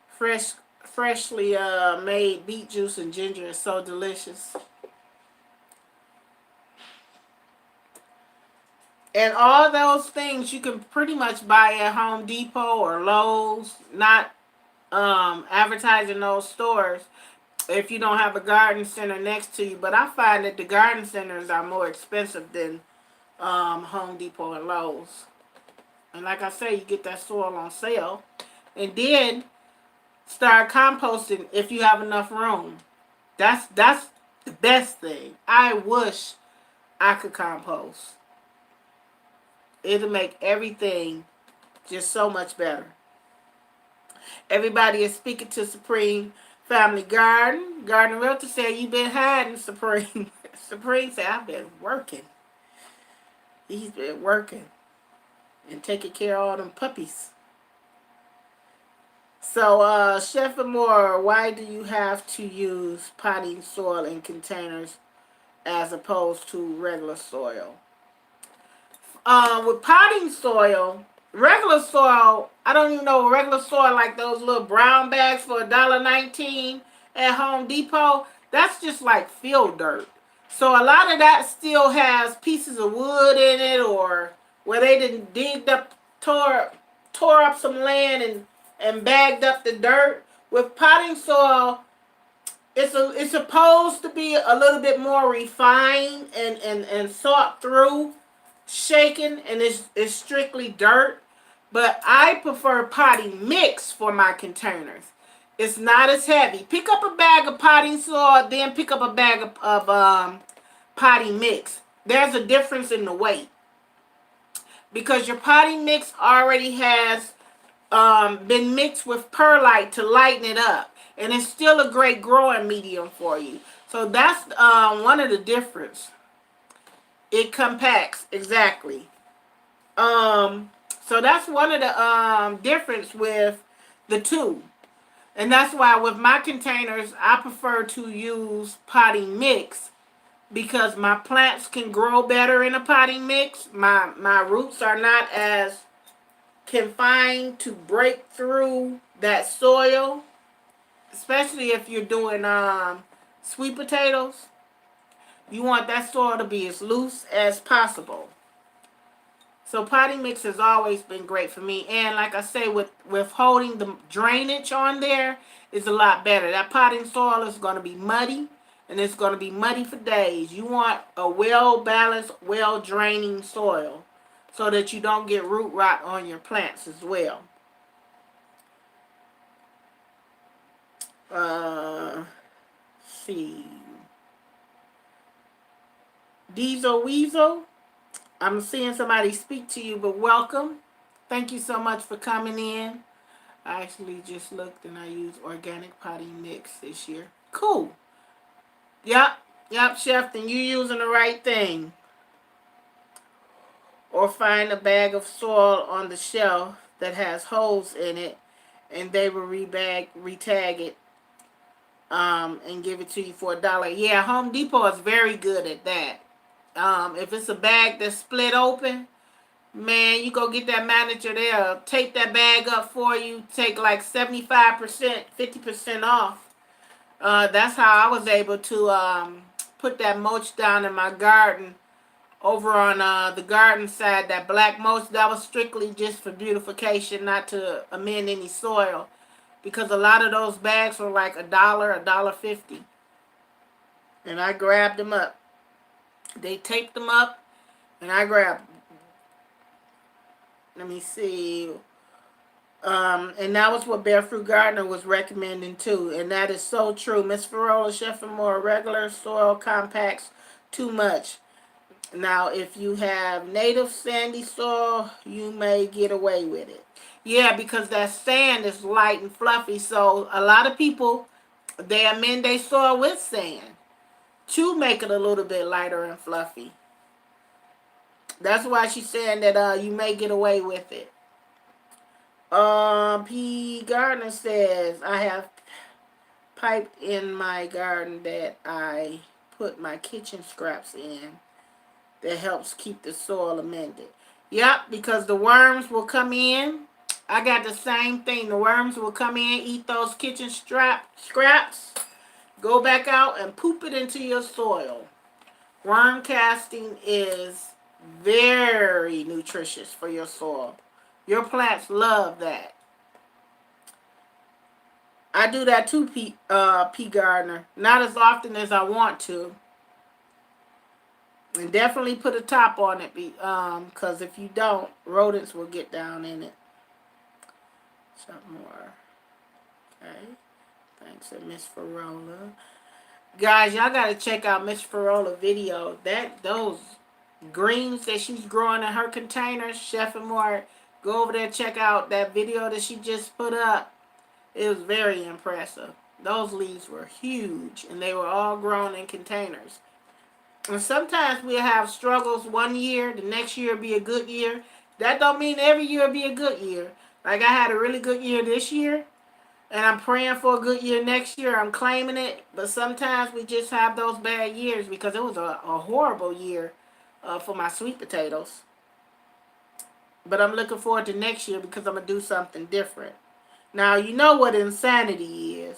freshly made beet juice and ginger is so delicious. And all those things you can pretty much buy at Home Depot or Lowe's, not advertising those stores if you don't have a garden center next to you. But I find that the garden centers are more expensive than Home Depot and Lowe's. And like I say, you get that soil on sale. And then start composting if you have enough room. That's the best thing. I wish I could compost. It'll make everything just so much better. Everybody is speaking to Supreme Family Garden. Garden Realtor said you've been hiding, Supreme. Supreme said, I've been working. He's been working and taking care of all them puppies. So, Chef Amore, why do you have to use potting soil in containers as opposed to regular soil? With potting soil, regular soil, I don't even know regular soil like those little brown bags for $1.19 at Home Depot. That's just like field dirt. So a lot of that still has pieces of wood in it, or where they didn't dig up, tore up some land and bagged up the dirt. With potting soil, it's supposed to be a little bit more refined and sought through, shaken, and it's strictly dirt. But I prefer potting mix for my containers. It's not as heavy. Pick up a bag of potting soil, then pick up a bag of potting mix. There's a difference in the weight, because your potting mix already has been mixed with perlite to lighten it up, and it's still a great growing medium for you. So that's one of the difference. It compacts, exactly. So that's one of the difference with the two. And that's why with my containers, I prefer to use potting mix, because my plants can grow better in a potting mix. My roots are not as confined to break through that soil, especially if you're doing sweet potatoes. You want that soil to be as loose as possible. So potting mix has always been great for me. And like I say, with holding the drainage on there is a lot better. That potting soil is going to be muddy, and it's going to be muddy for days. You want a well-balanced, well-draining soil so that you don't get root rot on your plants as well. See. Diesel Weasel, I'm seeing somebody speak to you, but welcome. Thank you so much for coming in. I actually just looked and I used organic potting mix this year. Cool. Yep. Yep, Chef, then you using the right thing. Or find a bag of soil on the shelf that has holes in it, and they will retag it, and give it to you for $1. Yeah, Home Depot is very good at that. If it's a bag that's split open, man, you go get that manager there, tape that bag up for you, take like 75%, 50% off. That's how I was able to put that mulch down in my garden. Over on the garden side, that black mulch, that was strictly just for beautification, not to amend any soil. Because a lot of those bags were like $1, $1.50. And I grabbed them up. They taped them up, and I grabbed them. Let me see. And that was what Barefoot Gardener was recommending too. And that is so true. Miss Farola, Chef and More, regular soil compacts too much. Now, if you have native sandy soil, you may get away with it. Yeah, because that sand is light and fluffy. So a lot of people, they amend their soil with sand to make it a little bit lighter and fluffy. That's why she's saying that you may get away with it. P. Gardner says, I have piped in my garden that I put my kitchen scraps in. That helps keep the soil amended. Yep, because the worms will come in. I got the same thing. The worms will come in, eat those kitchen scraps, go back out and poop it into your soil. Worm casting is very nutritious for your soil. Your plants love that. I do that too, P. Gardner. Not as often as I want to. And definitely put a top on it, because if you don't, rodents will get down in it. Something more. Okay. Thanks to Miss Farola. Guys, y'all got to check out Miss Farola video. Those greens that she's growing in her containers, Chef and More, go over there, check out that video that she just put up. It was very impressive. Those leaves were huge, and they were all grown in containers. And sometimes we'll have struggles one year, the next year will be a good year. That don't mean every year will be a good year. Like I had a really good year this year, and I'm praying for a good year next year. I'm claiming it. But sometimes we just have those bad years because it was a horrible year for my sweet potatoes. But I'm looking forward to next year because I'm going to do something different. Now, you know what insanity is.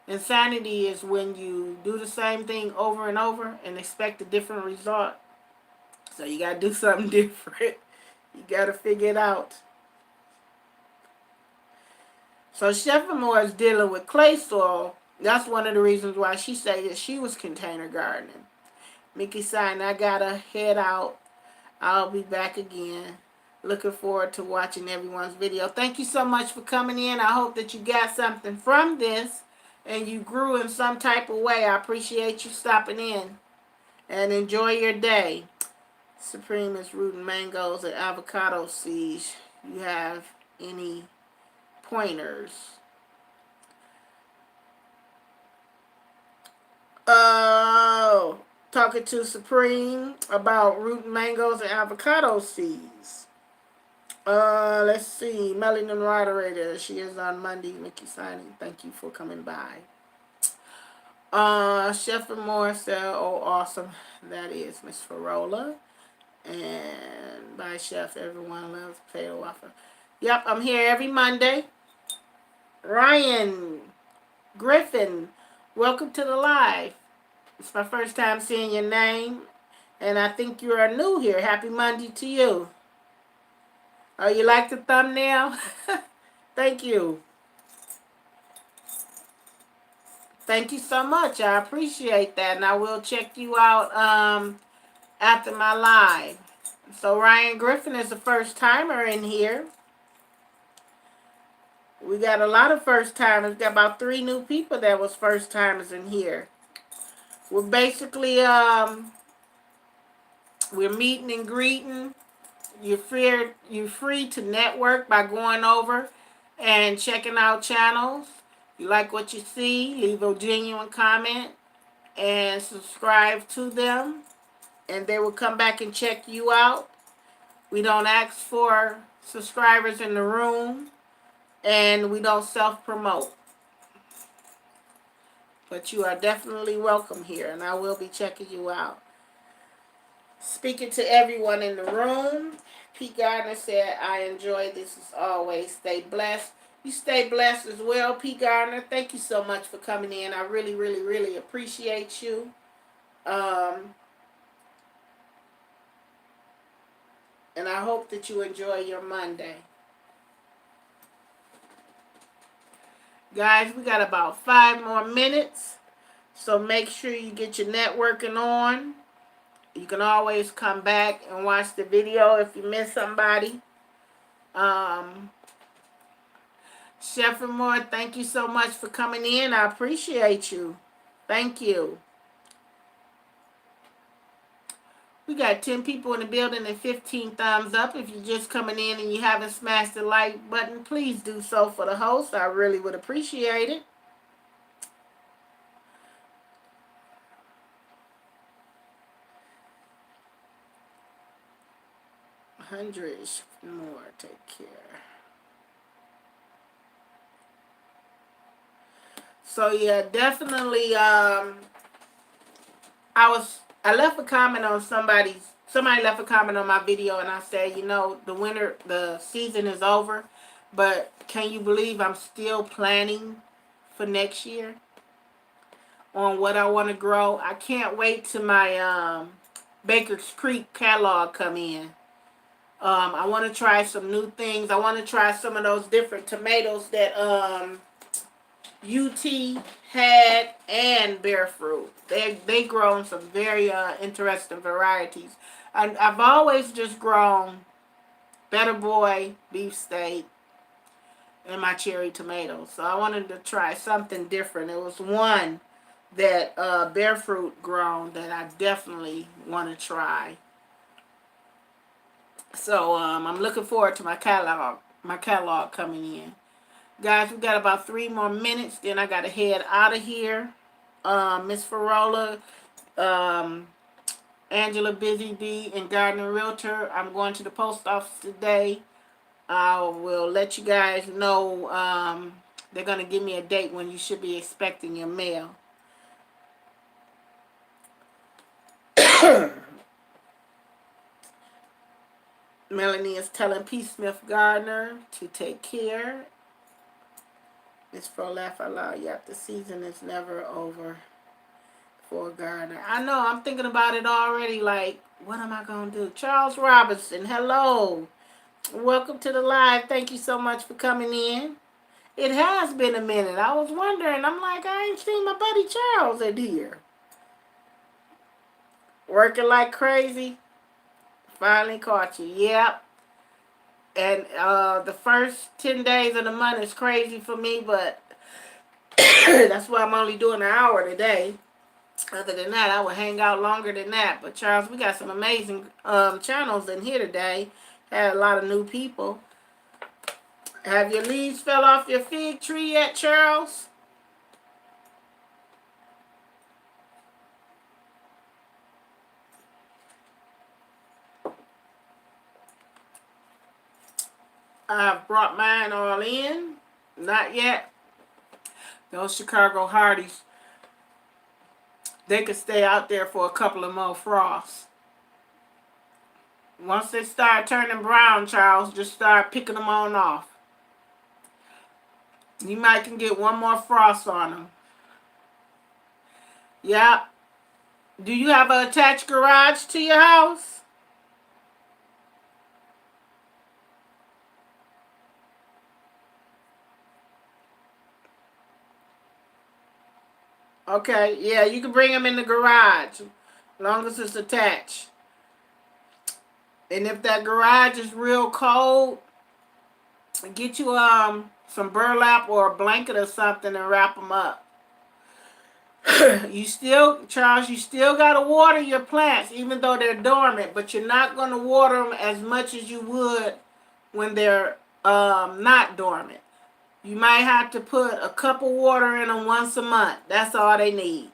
Insanity is when you do the same thing over and over and expect a different result. So you got to do something different. You got to figure it out. So Chef Amore is dealing with clay soil. That's one of the reasons why she said that she was container gardening. Mickey saying, I got to head out. I'll be back again. Looking forward to watching everyone's video. Thank you so much for coming in. I hope that you got something from this and you grew in some type of way. I appreciate you stopping in. And enjoy your day. Supreme is rooting mangoes and avocado seeds. You have any pointers? Oh, talking to Supreme about rooting mangoes and avocado seeds. Let's see. Melanin Moderator. She is on Monday. Mickey signing. Thank you for coming by. Chef and More said, oh, awesome. That is Miss Farola. And bye, Chef. Everyone loves potato waffle. Yep, I'm here every Monday. Ryan Griffin, welcome to the live. It's my first time seeing your name, and I think you are new here. Happy Monday to you. Oh, you like the thumbnail? Thank you. Thank you so much. I appreciate that, and I will check you out after my live. So Ryan Griffin is the first timer in here. We got a lot of first timers. We got about 3 new people that was first timers in here. We're basically we're meeting and greeting. You're free to network by going over and checking out channels. You like what you see, leave a genuine comment and subscribe to them, and they will come back and check you out. We don't ask for subscribers in the room, and we don't self-promote. But you are definitely welcome here, and I will be checking you out. Speaking to everyone in the room, Pete Gardner said, I enjoy this as always. Stay blessed. You stay blessed as well, Pete Gardner. Thank you so much for coming in. I really, really, really appreciate you. And I hope that you enjoy your Monday. Guys, we got about 5 more minutes. So make sure you get your networking on. You can always come back and watch the video if you miss somebody. Chef Moore, thank you so much for coming in. I appreciate you. Thank you. We got 10 people in the building and 15 thumbs up. If you're just coming in and you haven't smashed the like button, please do so for the host. I really would appreciate it. Hundreds more. Take care. So yeah, definitely. I left a comment on somebody left a comment on my video, and I said, you know, the season is over, but can you believe I'm still planning for next year on what I want to grow? I can't wait till my Baker's Creek catalog come in. I want to try some new things. I want to try some of those different tomatoes that UT had and Bear Fruit. They grown some very interesting varieties. I've always just grown Better Boy beefsteak and my cherry tomatoes. So I wanted to try something different. It was one that Bear Fruit grown that I definitely want to try. So I'm looking forward to my catalog coming in. Guys, we got about 3 more minutes, then I got to head out of here. Miss Farola, Angela Busy Bee, and Gardner Realtor, I'm going to the post office today. I will let you guys know. They're going to give me a date when you should be expecting your mail. Melanie is telling P. Smith Gardner to take care. It's for laugh out loud. Yep, the season is never over for Gardner. I know, I'm thinking about it already. Like, what am I going to do? Charles Robinson, hello. Welcome to the live. Thank you so much for coming in. It has been a minute. I was wondering. I'm like, I ain't seen my buddy Charles in here. Working like crazy. Finally caught you. Yep. And the first 10 days of the month is crazy for me, but that's why I'm only doing an hour today. Other than that, I would hang out longer than that. But Charles, we got some amazing channels in here today. Had a lot of new people. Have your leaves fell off your fig tree yet, Charles? I've brought mine all in. Not yet. Those Chicago Hardies, they could stay out there for a couple of more frosts. Once they start turning brown, Charles, just start picking them on off. You might can get one more frost on them. Yeah. Do you have an attached garage to your house? Okay, yeah, you can bring them in the garage, as long as it's attached. And if that garage is real cold, get you some burlap or a blanket or something and wrap them up. Charles, you still got to water your plants, even though they're dormant, but you're not going to water them as much as you would when they're not dormant. You might have to put a cup of water in them once a month. That's all they need.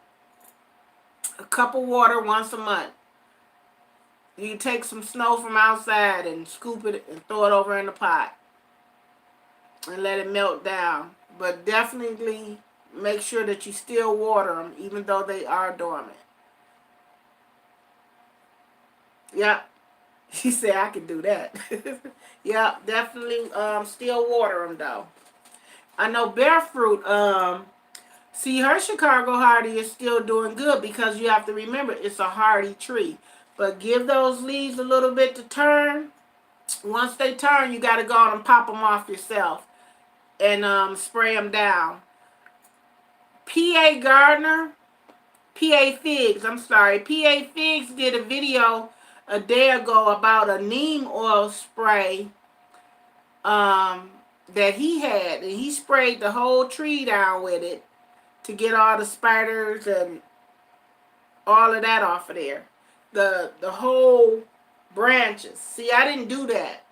A cup of water once a month. You can take some snow from outside and scoop it and throw it over in the pot and let it melt down. But definitely make sure that you still water them even though they are dormant. Yep. She said I could do that. Yep, definitely still water them though. I know Bearfruit, see, her Chicago Hardy is still doing good because you have to remember it's a hardy tree. But give those leaves a little bit to turn. Once they turn, you got to go on and pop them off yourself and spray them down. PA Figs did a video a day ago about a neem oil spray that he had. And he sprayed the whole tree down with it to get all the spiders and all of that off of there. The whole branches. See, I didn't do that.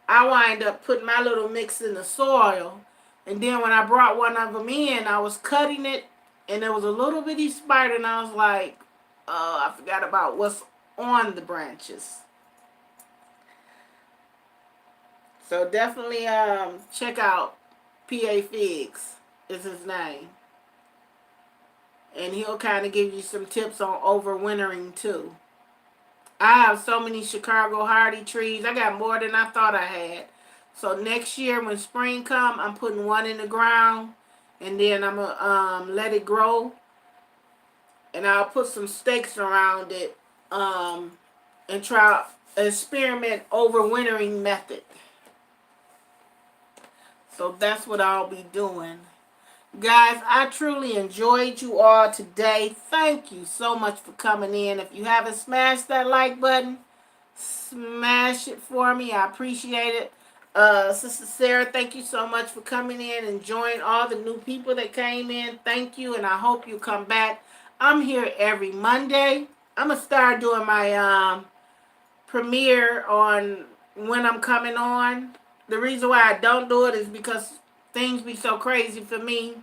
I wind up putting my little mix in the soil, and then when I brought one of them in, I was cutting it, and there was a little bitty spider, and I was like, oh, I forgot about what's on the branches. So definitely check out PA Figs is his name. And he'll kind of give you some tips on overwintering too. I have so many Chicago Hardy trees. I got more than I thought I had. So next year when spring come, I'm putting one in the ground, and then I'm gonna let it grow, and I'll put some stakes around it and try experiment overwintering method. So that's what I'll be doing. Guys, I truly enjoyed you all today. Thank you so much for coming in. If you haven't smashed that like button, smash it for me. I appreciate it. Sister Sarah, thank you so much for coming in and joining all the new people that came in. Thank you, and I hope you come back. I'm here every Monday. I'm going to start doing my premiere on when I'm coming on. The reason why I don't do it is because things be so crazy for me.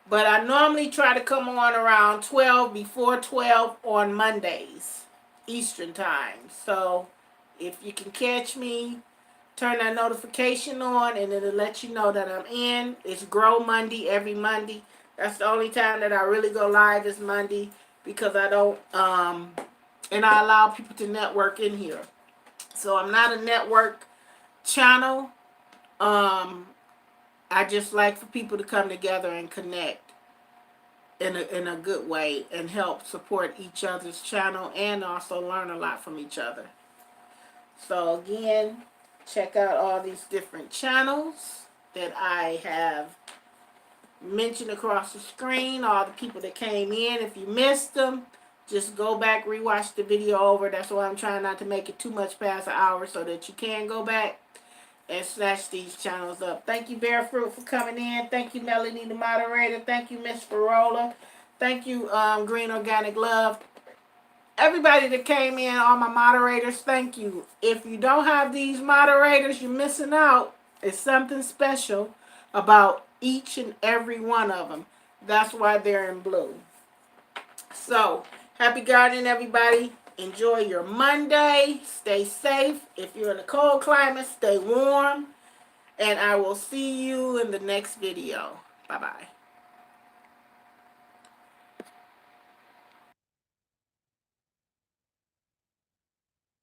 But I normally try to come on around 12, before 12 on Mondays, Eastern time. So if you can catch me, turn that notification on, and it'll let you know that I'm in. It's Grow Monday every Monday. That's the only time that I really go live is Monday, because I don't, and I allow people to network in here. So I'm not a network channel. I just like for people to come together and connect in a good way and help support each other's channel and also learn a lot from each other. So again, check out all these different channels that I have mentioned across the screen, all the people that came in. If you missed them, just go back, rewatch the video over. That's why I'm trying not to make it too much past an hour so that you can go back and snatch these channels up. Thank you, Bearfruit, for coming in. Thank you, Melanie, the moderator. Thank you, Miss Farola. Thank you, Green Organic Love. Everybody that came in, all my moderators, thank you. If you don't have these moderators, you're missing out. It's something special about each and every one of them. That's why they're in blue. So, happy gardening, everybody. Enjoy your Monday. Stay safe. If you're in a cold climate, stay warm. And I will see you in the next video. Bye-bye.